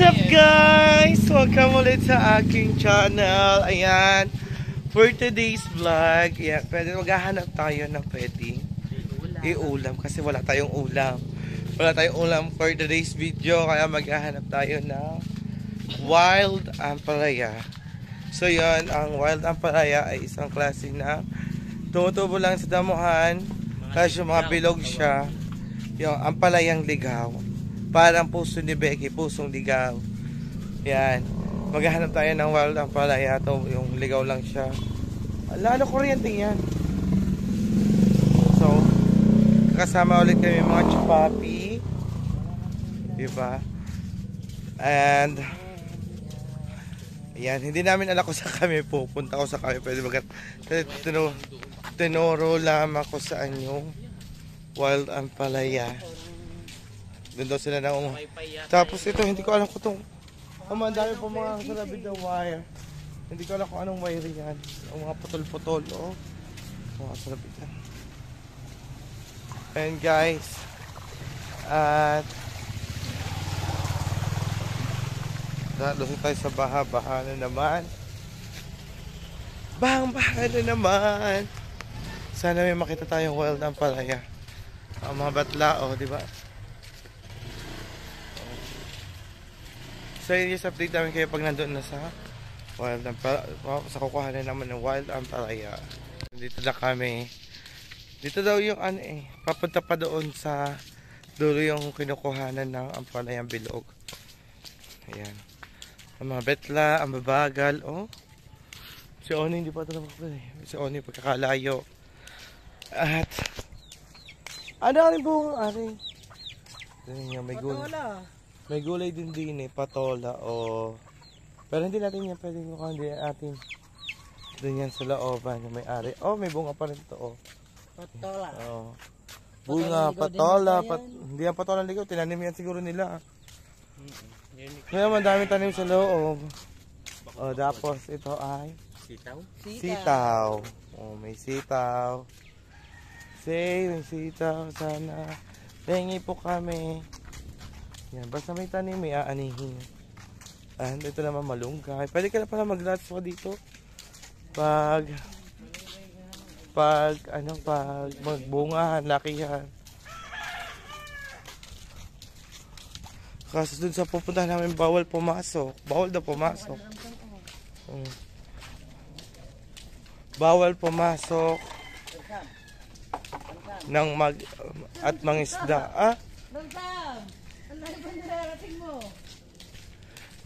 up guys? Welcome ulit sa aking channel. Ayan, for today's vlog, ayan, pwede maghahanap tayo ng pwede iulam kasi wala tayong ulam. Wala tayong ulam for today's video, kaya maghahanap tayo ng wild ampalaya. So yun, ang wild ampalaya ay isang klase na tumutubo lang sa damuhan, kasi yung mga bilog siya, yung ampalayang ligaw. Parang puso ni Becky, pusong ligaw. Yan. Maghahanap tayo ng wild ampalaya. Ito, yung ligaw lang siya. Lalo kuryente yan. So, kasama ulit kami mga chupapi. Diba? And, ayan, hindi namin alam kung saan kami pupunta ko sa kami. Pwede tinuro lamang ko saan yung wild ampalaya. Doon daw sila na tapos ito, hindi ko alam kung itong dami po mga salabid na wire. Hindi ko alam kung anong wire yan. Ang mga putol-putol, oh. Mga salabid na. And guys, at lusog tayo sa baha na naman. Baha na naman. Sana may makita tayong wild ampalaya. Ang mga batla, oh, di ba? So yun yung update namin kayo pag nandun na sa wild ampalaya, sa kukuhanan naman ng wild ampalaya. Dito na kami. Dito daw yung ano papunta pa doon sa dulo yung kinukuhanan ng ampalayang bilog. Ayan. Ang mga betla, ang babagal, oh. Si Oni hindi pa ito napakapal eh. Si Oni pagkakalayo. At ano rin buong ari? May gulay. May gulay din patola o pero hindi natin yan pwedeng mukhang hindi natin doon yan sa looban yung may-ari. Oh, may bunga pa rin ito, oh. Patola. Oh. Bunga, patola, hindi yan patola ligaw, tinanim yan siguro nila. Kaya madami tanim sa loob. Oh, tapos ito ay sitaw. Oh, may sitaw. May sitaw sana. Pengi po kami. Yan, basta may tanim, may aanihin. And ito naman malunggay. Pwede ka na pala mag-lots dito. Pag magbungahan, lakihan. Kasi dun sa pupuntahan namin, bawal pumasok. Bawal daw pumasok. Bawal pumasok ng at mangisda. Ah?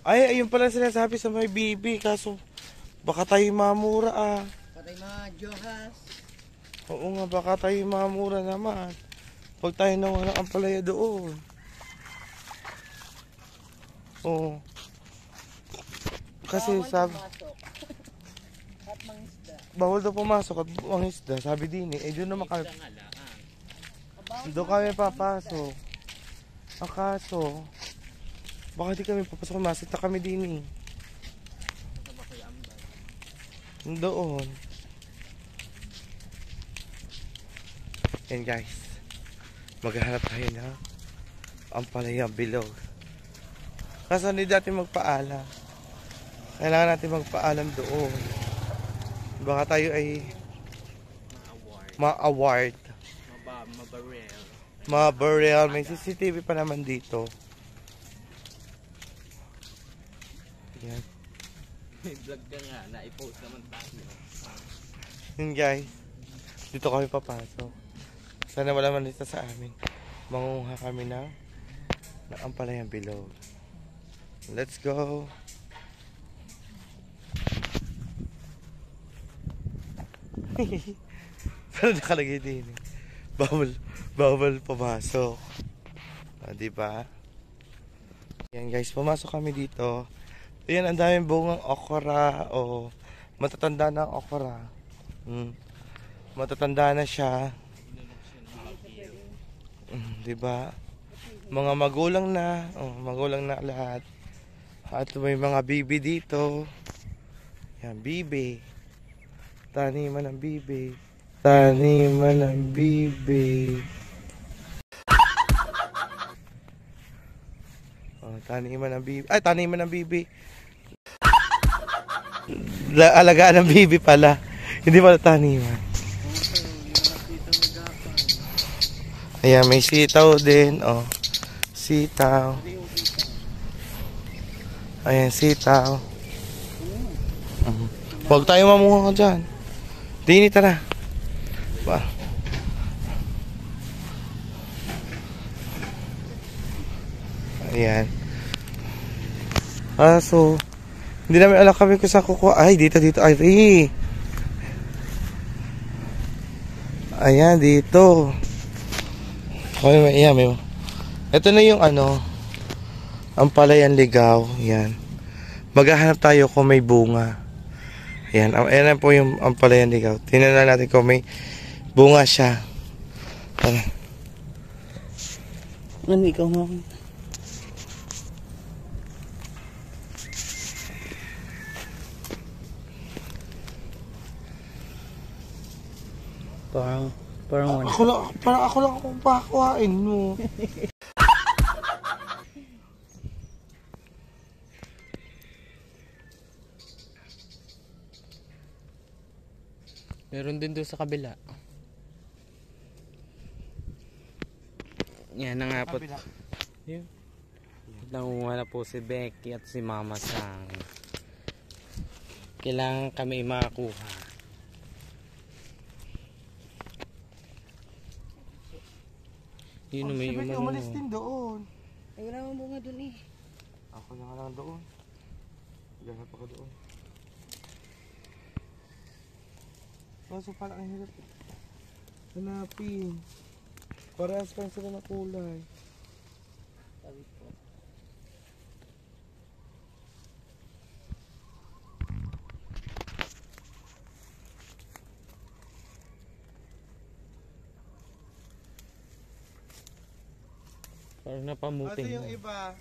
Ay, ayun pala sinasabi sa may bibi. Kaso, baka tayo mamura ah. Baka tayo majohas. Oo nga, baka tayo mamura naman. Pag tayo naman ang ampalaya doon. Oo. Kasi sabi bawal daw pumasok at mangisda. Sabi din eh, doon naman kami. Doon kami papasok. Ang kaso, baka di kami papasok, masita kami din eh. Doon. Yan guys, maghahanap tayo na ampalayang bilog. Kaso hindi natin magpaalam. Kailangan natin magpaalam doon. Baka tayo ay ma-award. Ma-barrel. May CCTV pa naman dito. Yan. May vlog ka nga, na-i-post naman tayo. Yun guys, dito kami papasok. Sana wala man dito sa amin. Mangunguha kami ng ampalayang bilog. Let's go! Pero nakalagay din eh. Bawal pumasok. Diba? Yan guys, pumasok kami dito. Ayan, ang daming bungang okra. O, matatanda na ang okra. Matatanda na siya. Diba? Mga magulang na. Magulang na lahat. At may mga bibi dito. Yan, bibi. Taniman ng bibi. Taniman ng bibi. taniman ng bibi. Ay, taniman ng bibi. Alagaan ng bibi pala. Hindi pala taniman. Ayan, may sitaw din. Oh. Sitaw. Ayan, sitaw. Huwag tayo mamuha dyan. Dini, tara. Ba. Ayan. So, hindi namin alam kami kung saan kukuha. Ay, dito. Ay, ayan, dito. Okay, may. Ito na yung ang palayan ligaw. Yan. Maghahanap tayo kung may bunga. Yan. Ayan po yung ang palayan ligaw. Tingnan na natin kung may bunga siya. Tara. Ano, ikaw mo? Parang Ako lang akong pakuhain mo. Meron din doon sa kabila. Yan na nga po. Yun. Nangunguha na po si Becky at si Mama Sang. Kailangan kami makakuha. Yun may umano. Umalis din doon. Ay, wala akong bunga doon eh. Ako na lang doon. Ganap ako doon. Kaso parang ang hirap hanapin. Parehas pa sila na kulay. Sabi ko. Parang napamuti Kasi na. yung iba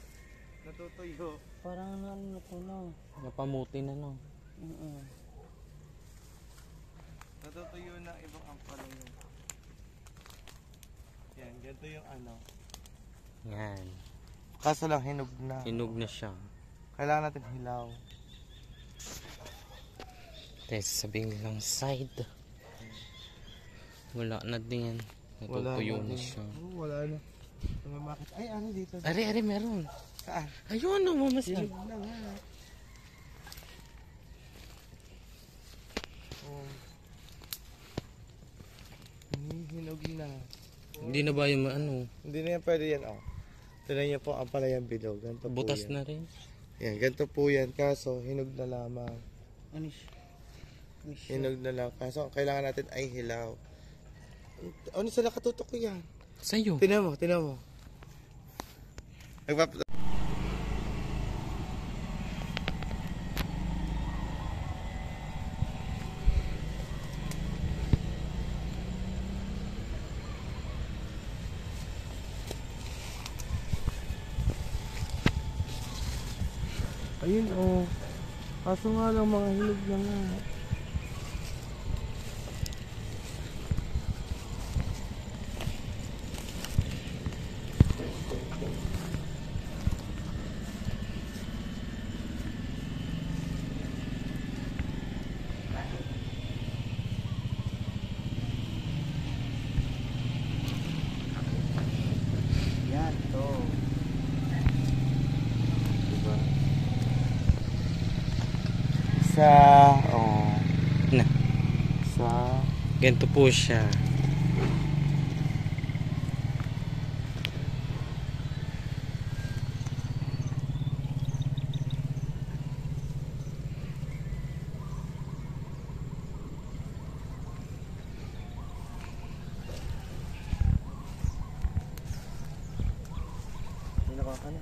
natutuyo. Parang ano na po no. Napamuti na no. Natutuyo na ibang ampalay yun. Yan, ganito yung Yan. Kaso lang hinog na. Hinog na siya. Kailangan natin hilaw. Tayo sasabihin nilang side. Wala na din. Natutuyo na siya. Wala na. Bakit? Ay, ano dito? Ari, meron. Saan? Ayun, no, mamasan. Hinog na nga. Hinog na. Hindi na ba yung ano? Hindi na yan pwede yan, Tignan niyo po ang palayang bilog. Ganito po Butas yan. na rin. Yan, ganito po yan. Kaso, hinog na lamang. Ano siya? Hinog na lang. Kaso, kailangan natin ay hilaw. Ano sila katutok ko yan? Sa'yo. Tinan mo. Ayun kaso nga lang mga hinog na nga. Yan, to. Diba? Isa, Na. Isa. Ganito po siya. Ka na.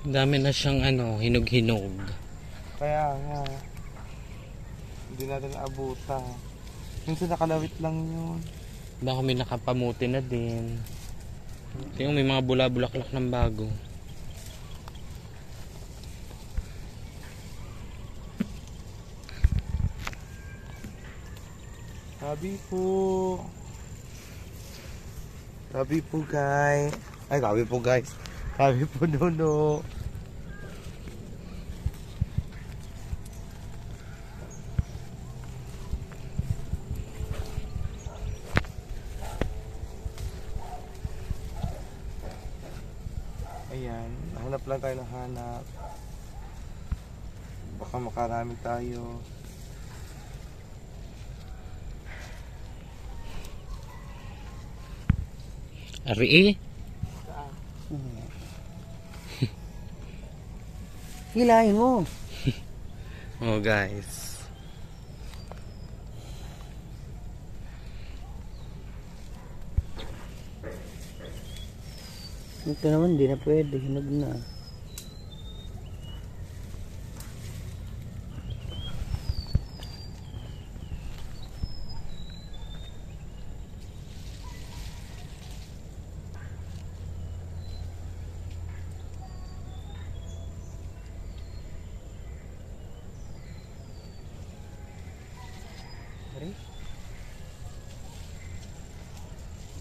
Dami na siyang hinog-hinog. Kaya nga. Hindi natin naabutan. Minsan nakalawit lang yun. Baka may nakapamuti na din. Tingnan may mga bula-bulaklak ng bago. Gabi po. Gabi po guys. Ay, gabi po guys. Gabi po Nuno. Ayan, hanap lang tayo ng hanap. Baka makarami tayo. Ari Hilahin mo. Oh guys. Ito naman, di na pwede. Hinog na.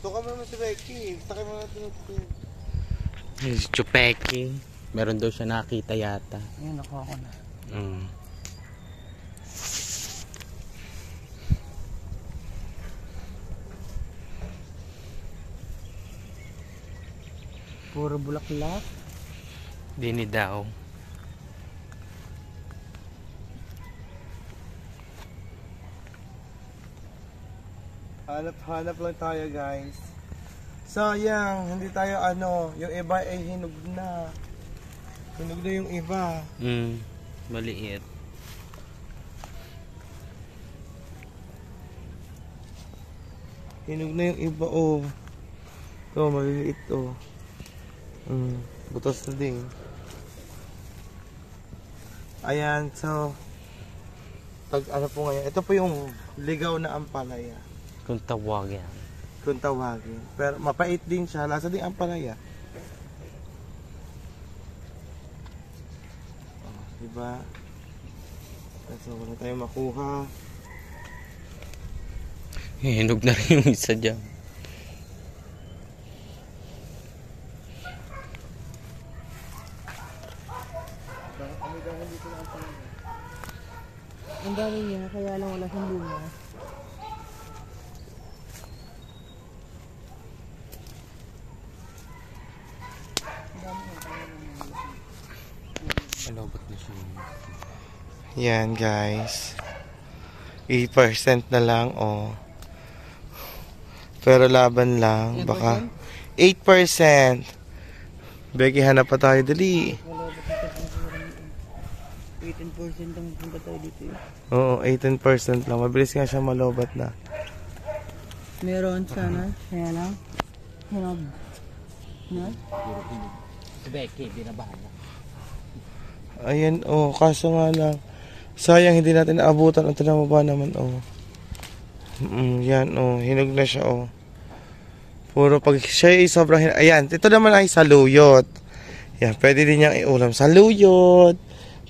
Ito ka naman si Becky. Sakay mo natin ito. Si Chupeki. Meron daw siya nakita yata. Ayun, nakuha ko na. Mm. Puro bulaklak. Dini daw. Hanap lang tayo guys. Sayang, hindi tayo yung iba ay hinog na. Hinog na yung iba. Maliit. Hinog na yung iba Ito, maliliit butas na din. Ayan, so ano po ngayon? Ito po yung ligaw na ampalaya. Kung tawag yan. Kung tawagin. Pero mapait din siya. Lasa din ampalaya. Diba? So, wala tayong makuha. Hinog na rin yung isa dyan. Ang dami niya, kaya lang wala siyang bunga. Malobot na siya. Yan guys. 8% na lang Pero laban lang. Baka 8%. Becky, hanap pa tayo dali. Wala ba ito? 18% ang punta tayo dito. Oo, 18% lang. Mabilis nga siya malobat na. Meron sana. Kaya lang. Hinog. No? Si Becky, binabahan na. Ayan, kaso nga lang. Sayang, hindi natin naabutan. Ang tanong mo ba naman, yan, hinog na siya, Puro pag siya ay sobrang hinog. Ayan, ito naman ay saluyot. Yan, pwede din niyang iulam. Saluyot.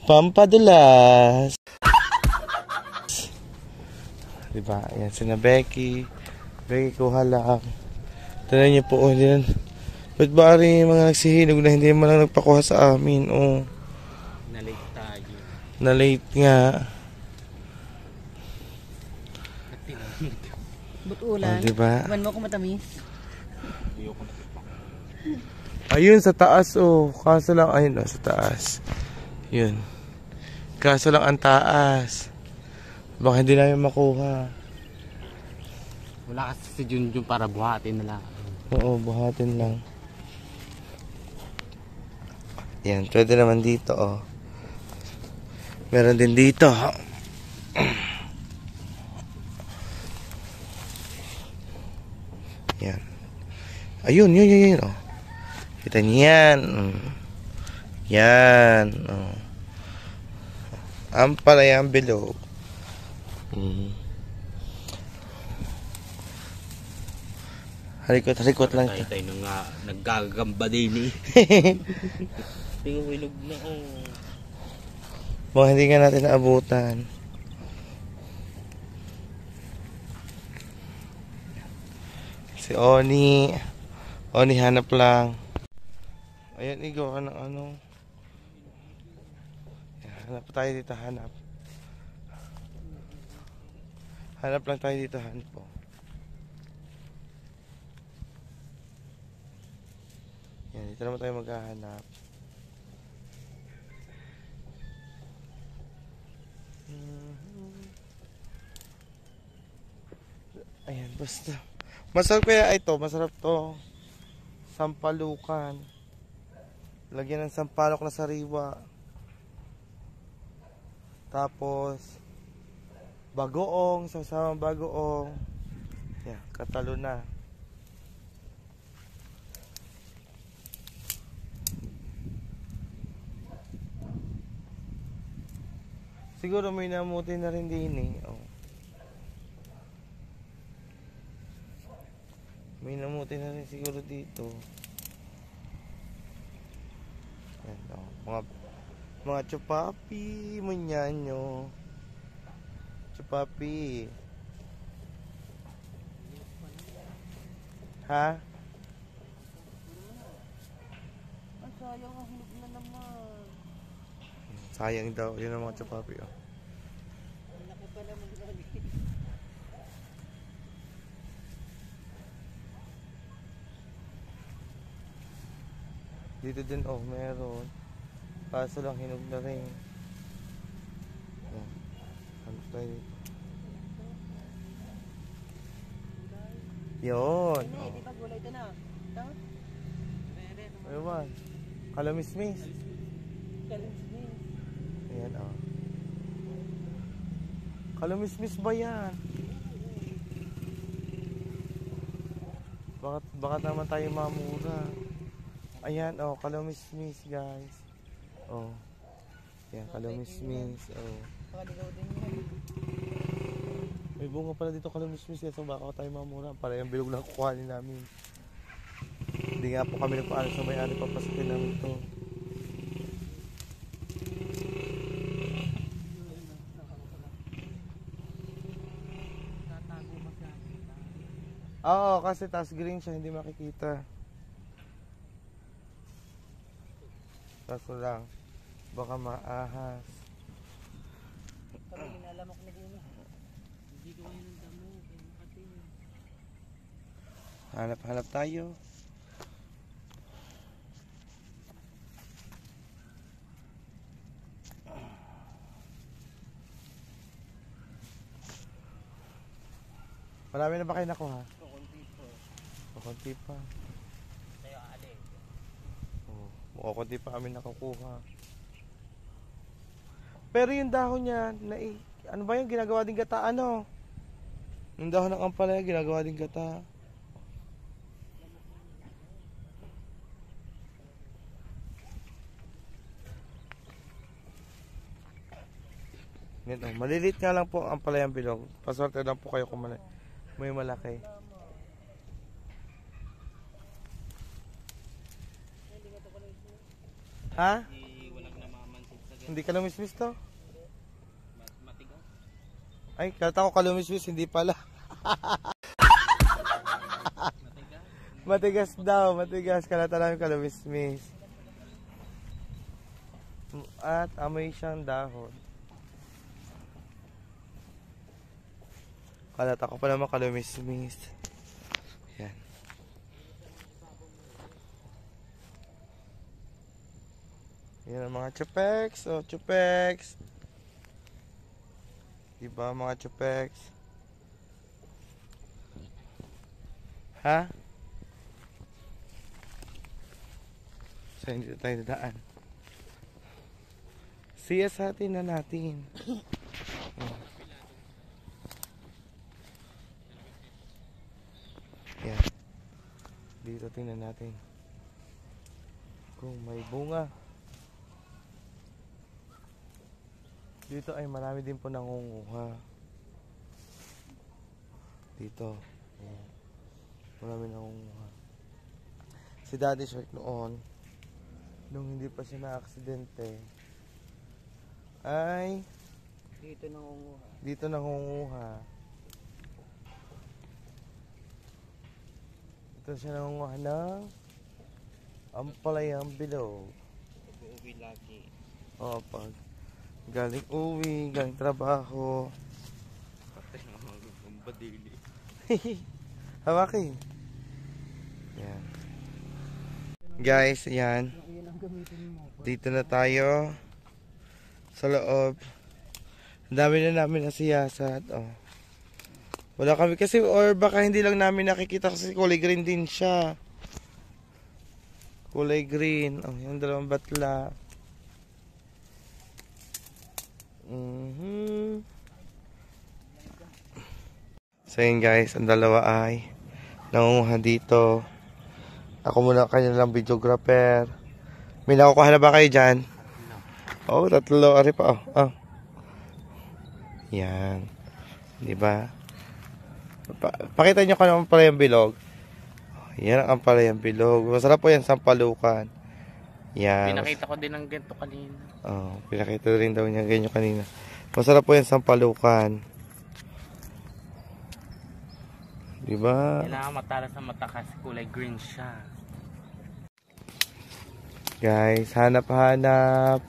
Pampadulas. Diba? Ayan, sina Becky. Becky, kuha lang. Tanan niyo po, yan. Ba't ba rin mga nagsihinog na hindi man lang nagpakuha sa amin, Nalate tayo. Na-late nga. But ulan. Diba? Iwan mo kung matamis. Ayun, sa taas, Kaso lang, ayun, sa taas. Yun. Kaso lang ang taas. Baka hindi namin makuha. Wala kasi si Junjun para buhatin na lang. Oo, buhatin lang. Yan, pwede naman dito, Meron din dito. Yan. Ayun, yun, Kita niyo yan. Yan. Ampalayang bilog. Harikot lang. Tayo nang naggagamba din Tingnan mo ilog na Baka hindi nga natin naabutan. Si Oni. Oni, hanap lang. Ayan, Igo, ano. Yan, hanap tayo dito, hanap. Hanap lang tayo dito, hanap po. Yan, dito naman tayo maghahanap. Ayan, basta. Masarap kaya ito, masarap to. Sampalukan. Lagyan ng sampalok na sariwa. Tapos, bagoong, sasamang bagoong. Yan, katalo na. Siguro may namuti na rin din eh. Oh. May namuti na rin siguro dito. Yan, oh. Mga chupapi, manyanyo. Chupapi. Ha? Ang sayang, ang hulog na naman. Sayang daw. Yun ang mga chupapi. Oh. Ang laki pa naman lagi. Dito din oh, meron. Kaso lang hinog na rin. Yan. Ano tayo dito? Yun. Hindi, Oh. di ba gulay ito na? Ito? Ewan. Kalamismis. Kalinsmis. Ayan oh. Kalamismis ba yan? Bakit naman tayo mamura? Ayan oh, kalamismis guys. Oh. Ayan, kalamismis. Oh. Pakaligaw din yan. May bunga pala dito kalamismis. So baka tayo mamura. Para yung bilog lang kukuhanin namin. Hindi nga po kami nagpaalam sa may-ari. Papasukin namin ito. Tatago masyado. Oo, kasi taas green siya. Hindi makikita. Kaso lang. Baka maahas. Kami ginalamak na din. Hindi ko ngayon ng damo. Kaya makatingin. Hanap-hanap tayo. Marami na ba kayo nakuha? Kukunti po. Kukunti pa. Tayo alin. Kukunti pa kami nakukuha. Pero yung dahon niya, ano ba yung ginagawa din gata? Ano? Yung dahon ng ampalaya, ginagawa din gata. Ganito, malilit nga lang po ang palayang bilog. Paswerte lang po kayo kung may malaki. Ha? Walang namamansin sa Hindi ka lumismis to? matigaw. Ay, kalata ko kalumismis, hindi pala. Matigas daw, matigas. Kalata namin kalumismis. At amoy siyang dahon. Kalata ko pa naman kalumismis. Yan. Yan ang mga chupex. Oh, chupex. Diba mga chupex? Ha? So, hindi tayo dadaan. Siya sa atin na natin. Oh. Yan. Dito tingnan natin kung may bunga. Dito ay marami din po nangunguha. Dito. Ayan. Marami nangunguha. Si Daddy Shark noon, nung hindi pa siya na-aksidente, ay Dito nangunguha. dito nangunguha. Dito siya nangunguha ng ampalayang bilog. Pag-uwi lagi. O, pag galing uwi, galing trabaho. Patay na mga badili. Hawakin. Yan. Guys, yan. Yan ang gamitin mo. Dito na tayo sa loob. Ang dami na namin nasiyasat. Oh. Wala kami kasi, or baka hindi lang namin nakikita kasi kulay green din siya. Kulay green. Oh, yung dalawang batla. So yun guys, ang dalawa ay nangunguha dito. Ako muna kanilang videographer. May nakukuha na ba kayo dyan? Oh, tatlo. Ari pa. Oh. Yan. Diba? Pakita nyo kung ano pala yung bilog. Yan ang pala yung bilog. Masarap po yan sa palukan. Yan. Pinakita ko din ng ganito kanina. Oh, pinakita rin daw niya ganyan kanina. Masarap po yan sa palukan. Diba? Kailangan matala sa mata kasi kulay green siya. Guys, hanap-hanap.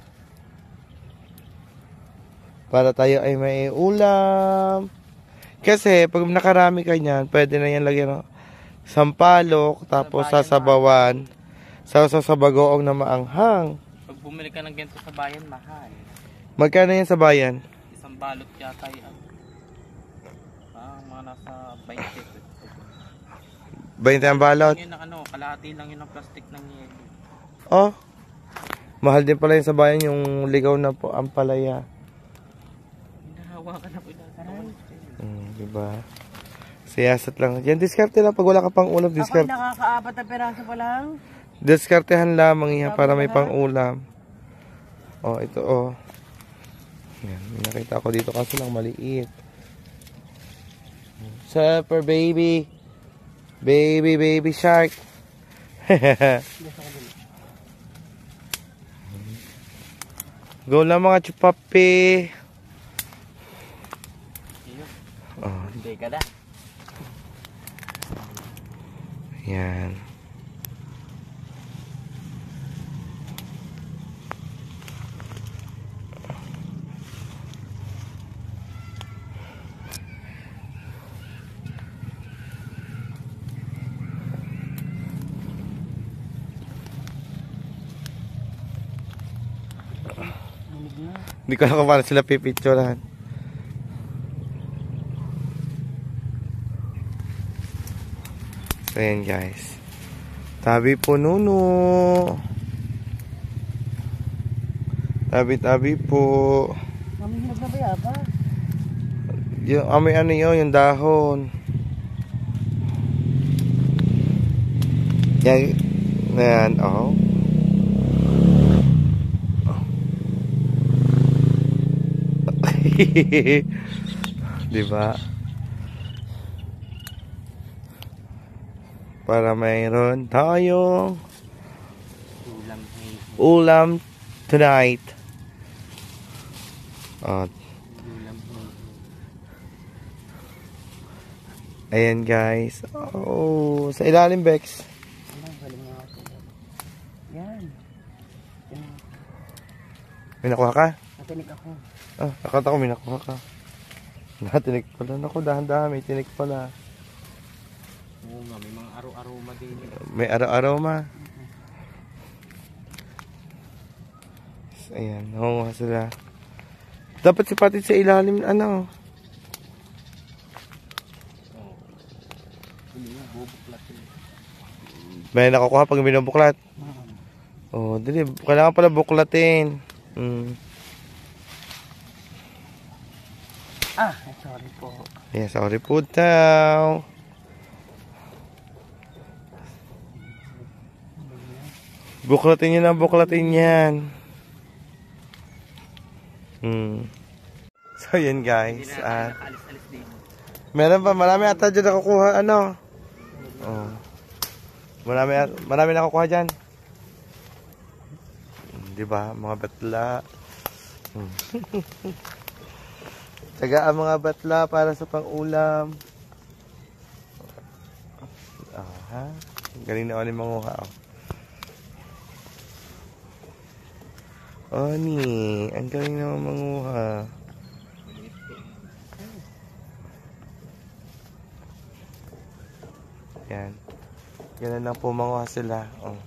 Para tayo ay may ulam. Kasi pag nakarami ka niyan, pwede na yan lagyan ng sampalok, tapos sasabawan. Sa bagoong na maanghang. Pag bumili ka ng ganito sa bayan, mahal. Magkano yan sa bayan? Isang balot yata yan. Mga nasa 20. 20 ang balot. Yun ang kalahati lang yun ang plastic ng yelo. Oh. Mahal din pala yun sa bayan yung ligaw na po ang palaya. Hinahawa ka na po. Diba? Siyasat lang. Yan, diskarte lang. Pag wala ka pang ulam, Ako diskarte. nakakaapat na peraso pa lang. Diskartehan lamang yan para may pang ulam. Oh, ito oh. Yan, may nakita ko dito kasi lang maliit. Super baby. Baby shark. Go lang mga chupapi. Oh, Hindi ka na. yan. Hindi ko alam kung paano sila pipicturehan. So yan guys. Tabi po nuno. Tabi po. Mamihinog na ba yaba? Yung amoy ano yun, yung dahon. Yan. Yan, oh. Diba? Para mayroon tayong ulam tonight. Ayan guys. Oh, sa ilalim Bex. Yan. May nakuha ka? Natinig ako. Ah, nakata ko may nakuha ka. Natinig pala. Naku, dahan-dahan. May tinig pala. Oo nga, may mga aroma din. May aroma. Ayan, nangunguha sila. Dapat sipatin sa ilalim, ano. May nakukuha pag binubuklat. Oh, dili. Kailangan pala buklatin. Sorry po. Yeah, sorry po daw. Buklatin nyo na, buklatin yan. So yun guys. Meron pa, marami ata dyan nakukuha, ano. Oh. Marami nakukuha dyan. Diba, mga batla. Taga ang mga batla para sa pang-ulam. Ha? Galing na Oni manguha, oh. Oni, ang galing naman manguha. Yan. Ganun lang po manguha sila. Oh.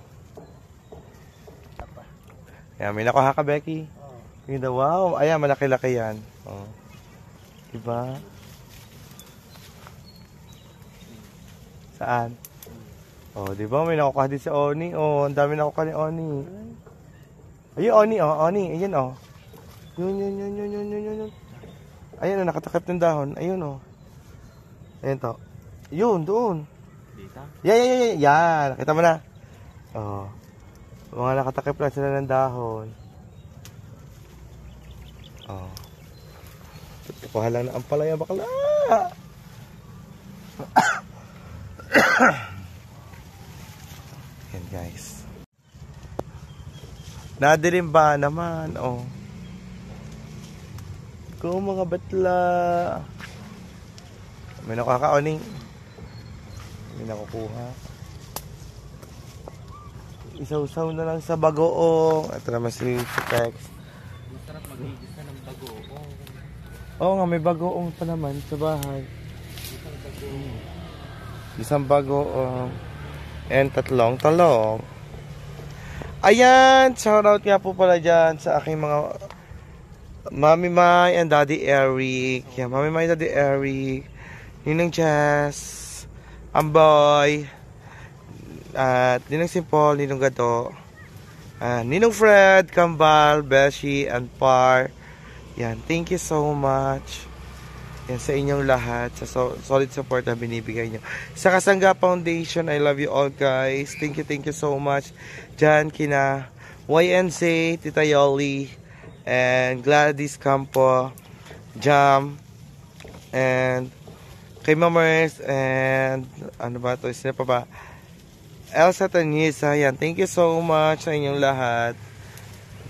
Yan, may nakuha ka, Becky? Ganda, wow. Ayan, malaki-laki yan. Oh. Diba? Saan? Oh, diba? May nakuha din si Oni. Oh, ang dami nakuha ni Oni. Ayun, Oni, oh. Oni, ayan, oh. Yun. Ayan, oh, nakatakip ng dahon. Ayun, oh. Ayan to. Yun, doon. Dito? Yan. Nakita mo na. Oh. Mga nakatakip lang sila ng dahon. Oh. Kuha lang na ang palaya bakla. Yan guys. Nadilim ba naman? Oh. Kung mga batla. May nakakaoning. May nakukuha. Isaw-saw na lang sa bagoong. Ito naman si Tex. Masarap mag-igis na ng bagoong. Oo nga, may bagoong pa naman sa bahay. Isang bagoong. And tatlong talong. Ayan! Shoutout nga po pala dyan sa aking mga Mami Mai and Daddy Eric. Yan, Mami Mai, Daddy Eric. Ninong Jess. Amboy. At Ninong Simple, Ninong Gato. Ninong Fred, Kambal, Beshi, and Par. Yan, thank you so much. Yan sa inyong lahat. Sa solid support na binibigay nyo. Sa Kasangga Foundation, I love you all guys. Thank you so much. Diyan kina YNC, Tita Yoli, and Gladys Campo, Jam, and kay Mamers, and ano ba ito? Sino pa ba? Elsa Tanyisa. Yan, thank you so much sa inyong lahat.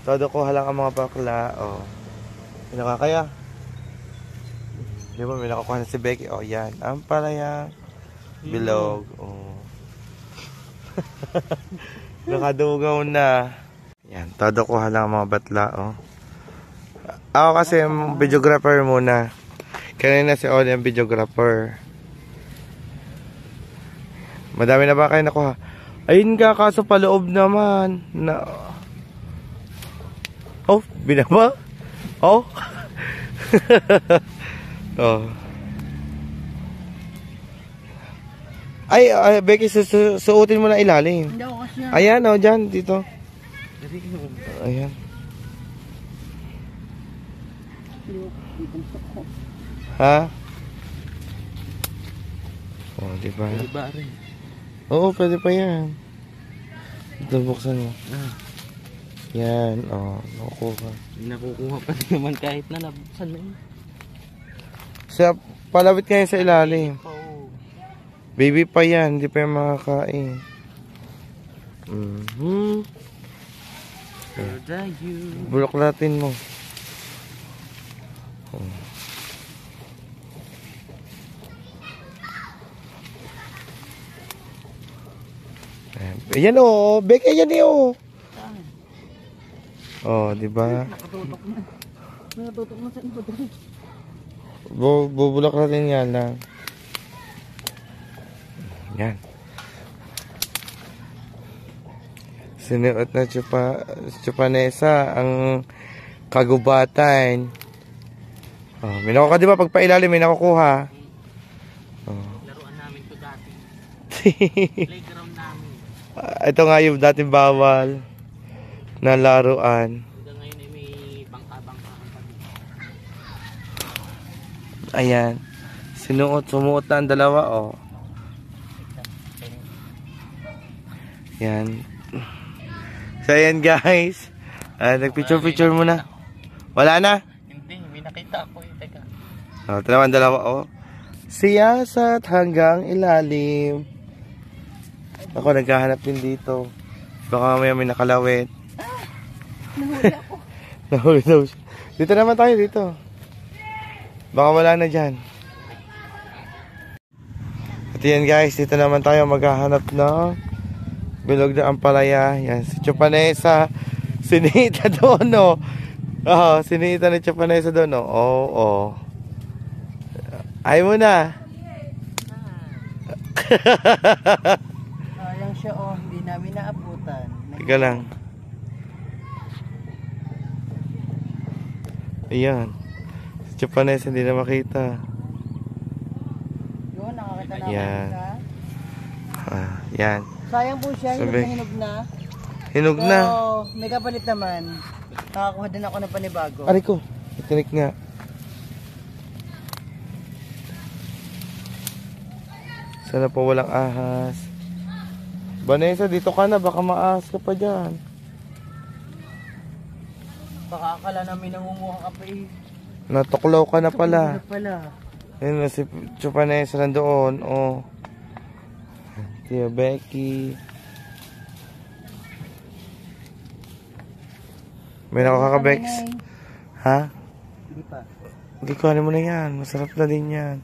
Todo ko halang ang mga bakla. Oh. May nakakaya. Di ba may nakakuha na si Becky? Oh, yan. Ang palaya. Bilog. Oh. Nakadugaw na. Yan. Todo ko halang ang mga batla. Oh. Ako kasi videographer muna. Kanina si Oli ang videographer. Madami na ba kayo nakuha? Ayun nga, kaso paloob naman. Oh, binaba? Oh. Oh. Ay, Becky, suotin mo na ilalim. Hindi ako kasi na. Ayan, oh, dyan, dito. Ayan. Ha? Oh, di ba? Iba rin. Oo, pwede pa yan. Ito, buksan mo. Yan, oh, nakukuha. Nakukuha pa rin naman kahit na nabuksan na yun. Sa palawit kayo sa ilalim. Oo. Baby pa yan, hindi pa yan makakain. Buloklatin mo. Oh. Ayan o, Becky, ayan o. Oh, di ba? Nakatutok na. Nakatutok na sa iba. Bubulak natin yan lang. Yan. Sinuot na chupanesa ang kagubatan. Oh, may nakukuha, di ba? Pag pailalim, may nakukuha. Oh. Laruan namin to dati. Playground namin. Ito nga yung dating bawal na laruan. Hanggang ngayon ay may bangka-bangka ang pag. Ayan. Sumuot na ang dalawa, oh. Yan. So, ayan guys. Nagpicture-picture muna. Wala na? Hindi, may nakita ako eh. Teka. Oh, ito naman dalawa, oh. Siyasat hanggang ilalim. Ako naghahanap din dito. Baka mamaya may nakalawit. Nahuli ako. Nahuli daw siya. Dito naman tayo, dito. Baka wala na dyan. At yan guys, dito naman tayo maghahanap ng bilog na ampalaya. Yan, si Chupanesa. Sinita doon, no? Oo, sinita ni Chupanesa doon, no? Oo. Ay mo na. Sayang siya oh, hindi namin naabutan. Teka lang. Ayan. Si Chupanesa hindi na makita. Yun, nakakita namin Yan. siya. Yan. Sayang po siya, hinog Sabi. na hinog na. Hinog Pero na. may kapalit naman. Nakakuha din ako ng panibago. Aray ko. Itinik nga. Sana po walang ahas. Vanessa, dito ka na. Baka maahas ka pa dyan. Baka akala namin nangunguha ka pa eh. Natuklaw ka na pala. Ano pala? Ayun na si Chupanesa nandoon. Oh. Tia Becky. May nakaka-bex. Ha? Hindi pa. Hindi ko mo na yan. Masarap na din yan.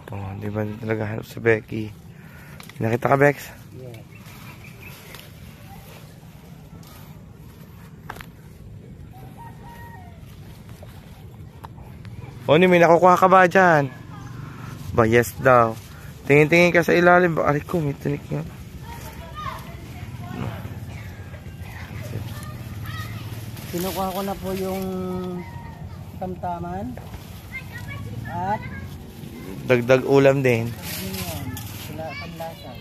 Oh, di ba talaga hanap si Becky? Nakita ka, Bex? Yeah. Oni, may nakukuha ka ba dyan? Ba, yes daw. Tingin-tingin ka sa ilalim. Aray ko, may tinik nga. Kinukuha ko na po yung tamtaman. At Dagdag ulam din. yun yan. Sila panlasa.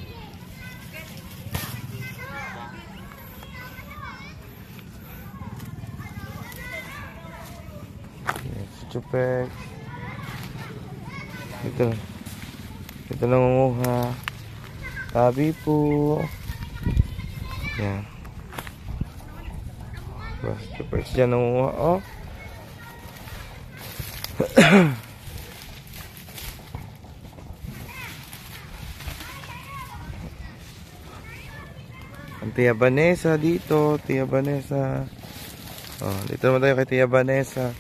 Yes, Chupek. Ito. Ito nangunguha. Tabi po. Yan. Bas, Chupek dyan nangunguha. Oh. Ang Tia Vanessa dito. Tia Vanessa. Oh, dito naman tayo kay Tia Vanessa.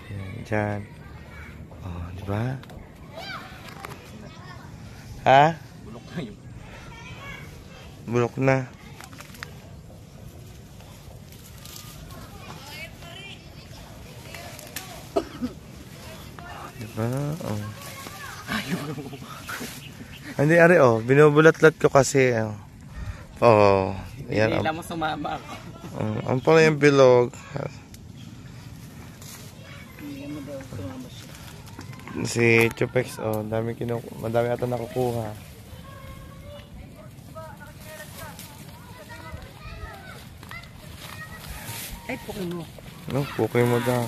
Yan, dyan. Oh, di ba? Ha? Bulok na yun. Bulok na. Di ba? Oh. Hindi, ari, oh. Binubulat-lat ko kasi, oh. Oh. Yan, Hindi lang mo sumama ako. ang pala yung bilog. Hindi mo daw sumama siya. Si Chupex, oh. Madami ata nakukuha. Ay, pukin mo. No, pukoy mo daw.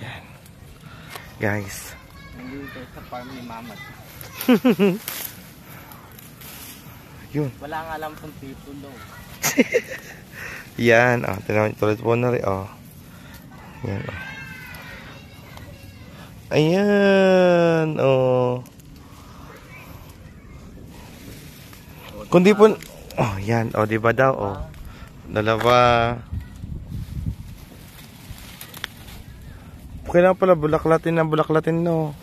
Yan. Guys. Nandito sa farm ni Mama. Yun. Wala nga alam kung tipo daw. Yan, oh. Tinawag tulad po na rin, oh. Yan, oh. Ayan, oh. Kundi po, oh, yan, oh, di ba daw, oh. Dalawa. Kailangan pala bulaklatin ng bulaklatin, no.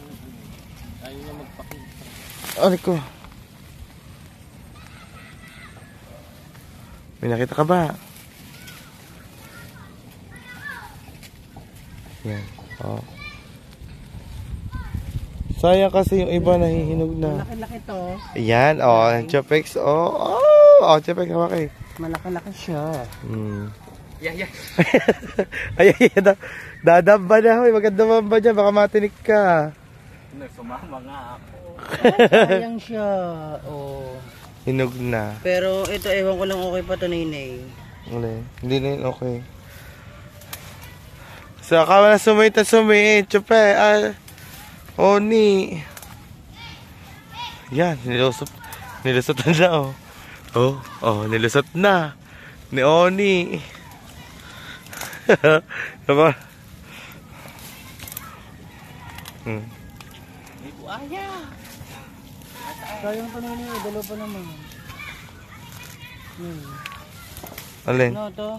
Ayaw niya magpakita. Ano ko? May nakita ka ba? Yan. Oh. Sayang kasi yung iba nahihinog na. Malaki-laki to. Ayan, oh, Chupex, oh. Oh, Chupex, hawak eh. Malaki-laki siya. Yeah. Ay, dadamba na, hoy. Magandamamba dyan, baka matinik ka. Sumama nga ako. Sayang siya. Oh. Hinog na. Pero ito, ewan ko lang okay pa to, Ninay. Hindi na yun okay. So, akaw na sumi, Chupe, Oni. Yan, nilusot na, oh. Oh, nilusot na. Ni Oni. Diba? May buaya. Sayang pa, Ninay. Dalawa pa naman. Alin? Ano to?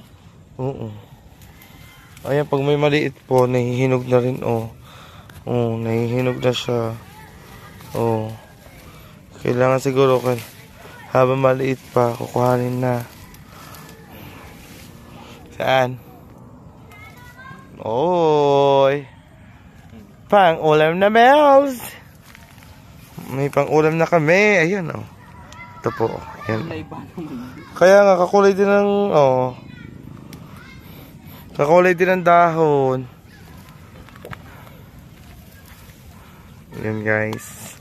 Oo. Ayan, pag may maliit po, nahihinog na rin, oh. Oh, nahihinog na siya. Oh. Kailangan siguro habang maliit pa, kukuhanin na. Saan? Oy! Pang-ulam na, Mels! May pang-ulam na kami. Ayan, oh. Ito po. Ayan. Kaya nga, kakulay din ng, oh. Kakulay din ng dahon. Ayan, guys.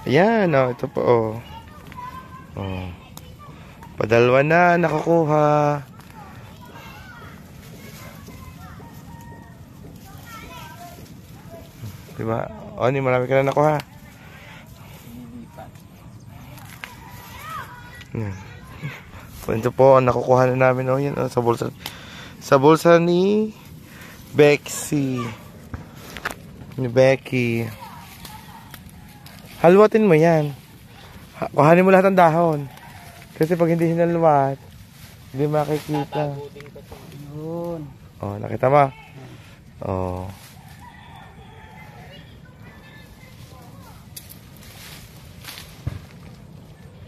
Ayan, oh. Ito po, oh. Oh. Padalwa na, nakukuha. Diba? O, marami ka na nakuha. So, ito po, ang nakukuha na namin. O, yan, o, sa bulsa. Sa bulsa ni Bexy. Ni Becky. Halwatin mo yan. Kuhanin mo lahat ng dahon. Kasi pag hindi hinalwat, hindi makikita. Yun. O, nakita mo? O.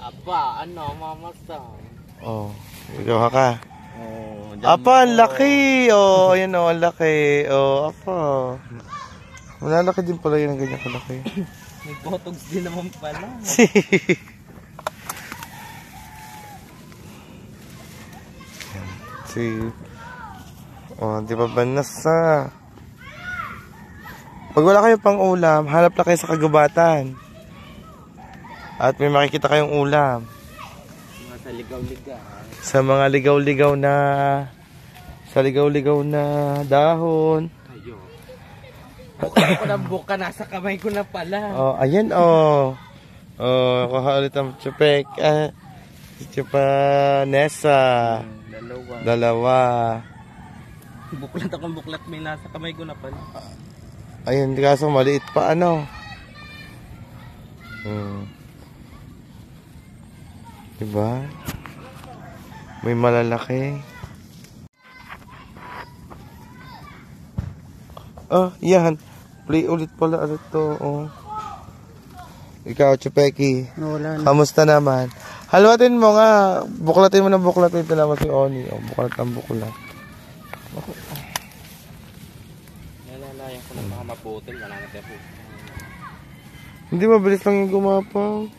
Aba, ano, mamasang. Oh, ikaw ka. Oh, Apa, ang laki. Oh, ayan oh, ang laki. Oh, apa. Malalaki din pala yun ang ganyan kalaki. May botox din naman pala. Oh, di ba banasa? Pag wala kayong pang ulam, hanap na kayo sa kagubatan. At may makikita kayong ulam. Sa ligaw-ligaw. Sa mga ligaw-ligaw na dahon. Ayo. Buka ko na buka, nasa kamay ko na pala. Oh, ayan oh. Oh, kuha ulit ang chupek. Chupanesa. Dalawa. Buklat akong buklat, may nasa kamay ko na pala. Ayun, kaso maliit pa ano. Diba? May malalaki. Oh, yan. Play ulit pala to. Oh. Ikaw, Chupeki. Wala na. Kamusta naman? Halwatin mo nga. Buklatin mo ng buklat. Ito naman si Oni. Oh, buklat ang buklat. Nalalayan ko na baka maputol. Wala na tayo po. Hindi, mabilis lang yung gumapang.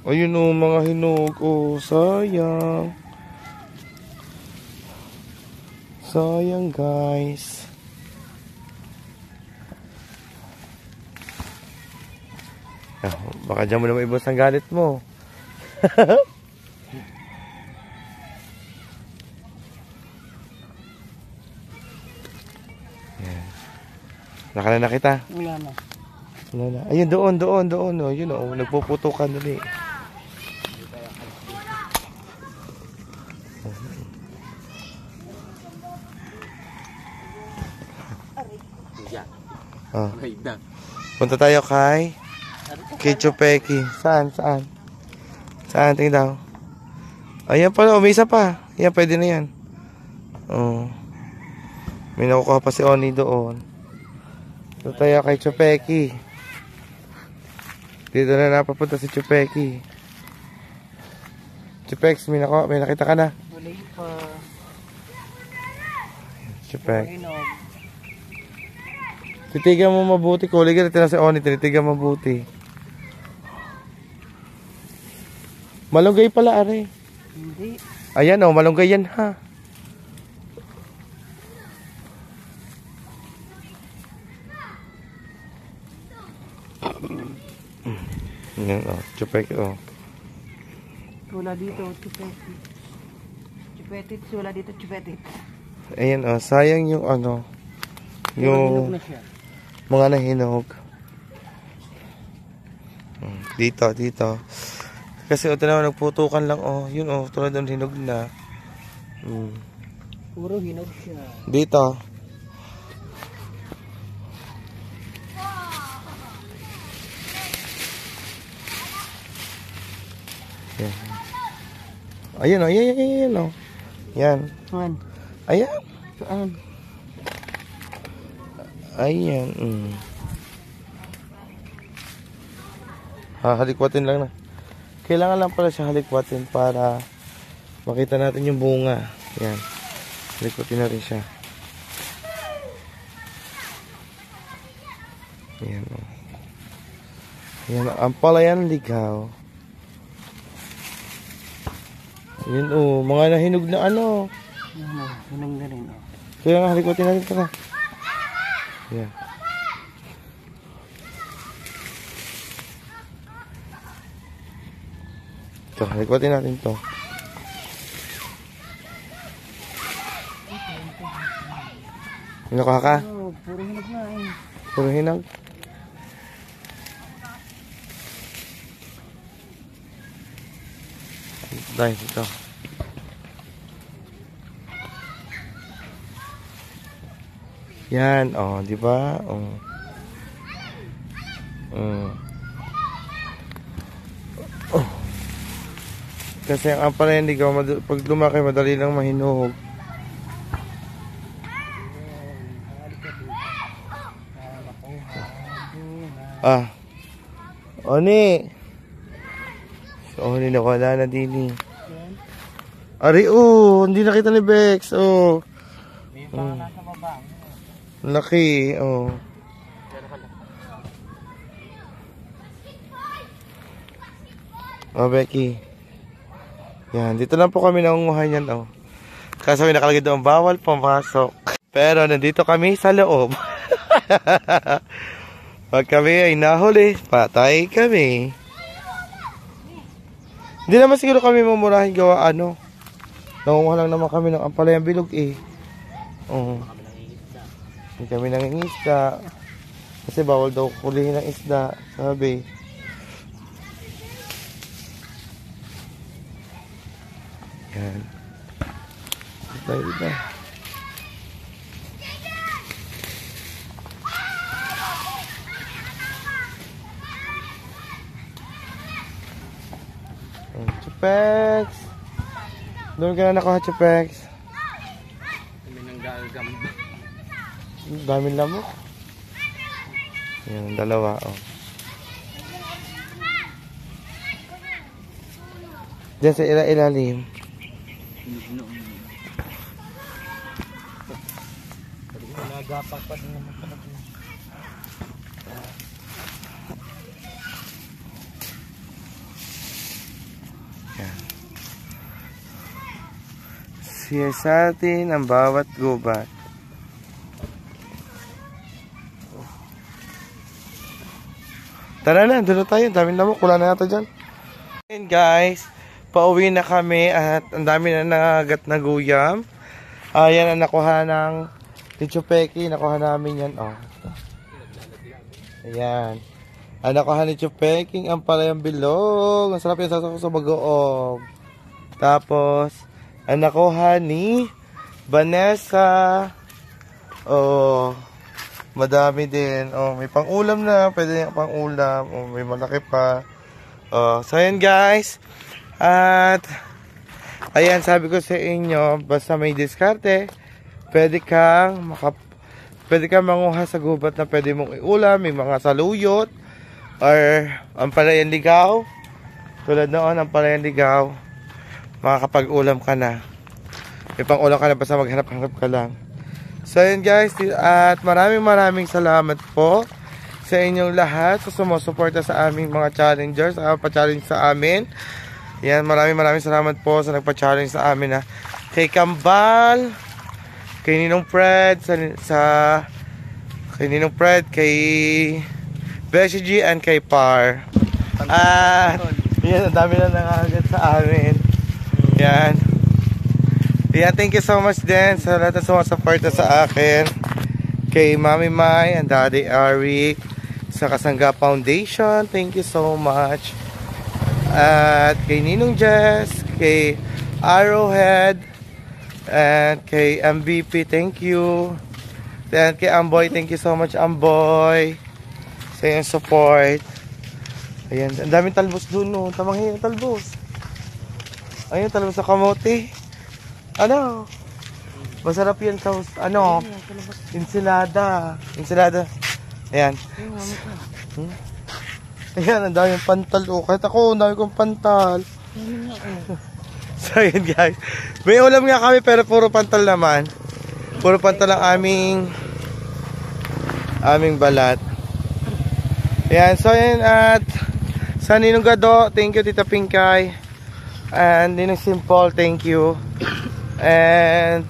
Ayun o, mga hinog. Oh, sayang. Sayang, guys. Baka dyan mo naman ibos ang galit mo. Nakala na kita. Wala na. Wala na. Ayun, doon. Oh, yun o, nagpuputukan dali. Oh. Punta tayo kay Chupeki. Saan? Tingin daw. Ayan pala, may isa pa. Ayan, pwede na yan. Oh. May nakukuha pa si Oni doon. Punta tayo kay Chupeki. Dito na napapunta si Chupeki. Chupex, may nakita ka na. Wala pa. Chupek. Titigan mo mabuti. Kulig ka na si Oni. Tinitigan mabuti. Malunggay pala, are. Hindi. Ayan o, malunggay yan ha. Yan o, Chupek o. Wala dito, chupetit. Chupetit, wala dito, chupetit. Ayan o, sayang yung ano. Yung na siya. mga nahinog. Dito. Kasi ito naman nagputukan lang oh. Yun oh, tulad ng hinog na. Puro hinog siya. Dito. Yan. Ayun oh, yan oh. Yan. Saan? Ayan. Saan? Ayan. Halikwatin lang na. Kailangan lang pala siya halikwatin para makita natin yung bunga. Yan. Halikwatin natin siya. Ayan. Ayan. Ang palayan ligaw. Ayan mga nahinog na ano. Hinog na rin. Kaya nga halikwatin natin ito na. Ayan. Ito, halikwatin natin ito. Nakuha ka? Oh, puro hinog na eh. Puro hinog? Dahil ito. Yan, di ba? Kasi ang ampalaya hindi ka pag lumaki madali lang mahinog. Oni. Oni na wala na din. Ari hindi nakita ni Bex. May mga nasa baba. Laki, Becky. Yan, dito lang po kami nangunguha niyan, Kaso may nakalagay doon, bawal pumasok. Pero nandito kami sa loob. Pag kami ay nahuli, patay kami. Hindi naman siguro kami mamurahin gawa nangunguha lang naman kami ng ampalayang bilog Hindi kami nangingisda. Kasi bawal daw kulihin ng isda, sabi. Yan. Iba. Chupex! Doon ka na nakuha, Chupex. Kami nang gagamba. Daming lamok. Yan, dalawa, Diyan sa ilalim. Nagapak pa din naman pala. Yan. Siya sa atin ang bawat gubat. Tara na, doon na tayo. Daming lamok. Wala na yata dyan. And guys, pauwi na kami at ang dami na nagagat na guyam. Yan ang nakuha ng Chupeki. Nakuha namin yan. Ayan. Ang nakuha ni Chupeki ang palayang bilog. Ang sarap yung sasaw sa bagoong. Tapos, ang nakuha ni Vanessa. Madami din. May pang-ulam na. Pwede yung pang-ulam. May malaki pa. So, ayan guys. At, ayan, sabi ko sa inyo, basta may diskarte, pwede kang manguha sa gubat na pwede mong iulam. May mga saluyot. Or, ang palayang ligaw. Tulad noon, ang palayang ligaw. Makakapag-ulam ka na. May pang-ulam ka na, basta maghanap-hanap ka lang. So yun guys, at maraming salamat po sa inyong lahat sa sumusuporta sa aming mga challengers, pa-challenge sa amin. Yan, maraming salamat po sa nagpa-challenge sa amin kay Kambal, kay Ninong Fred, kay Ninong Fred, kay Beshi G, and kay Par. At yan, ang dami na nangagat sa amin. Yan. Yeah, thank you so much din sa lahat na sumusuporta sa akin. Kay Mami Mai and Daddy Eric sa Kasangga Foundation, thank you so much. At kay Ninong Jess, kay Arrowhead, and kay MVP, thank you. And kay Amboy, thank you so much Amboy sa iyong support. Ayan, ang daming talbos dun, tamang yung talbos. Ayun, talbos sa kamote. Ano? Masarap yan sa, ano, ensilada. Ensilada. Ayan. Ayan, ang daming pantal. Oh, kahit ako, ang dami kong pantal. So, yun guys. May ulam nga kami, pero puro pantal naman. Puro pantal ang aming balat. Ayan, so yun, at sa Ninong Gado, thank you Tita Pinkay. And Ninong Simple, thank you. And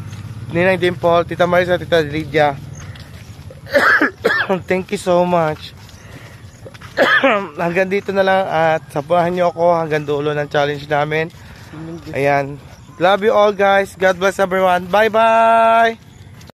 Ninang Dimple, Tita Marisa, Tita Lydia. Thank you so much. Hanggang dito na lang at sabahan nyo ako hanggang dulo ng challenge namin. Ayan. Love you all guys. God bless everyone. Bye bye.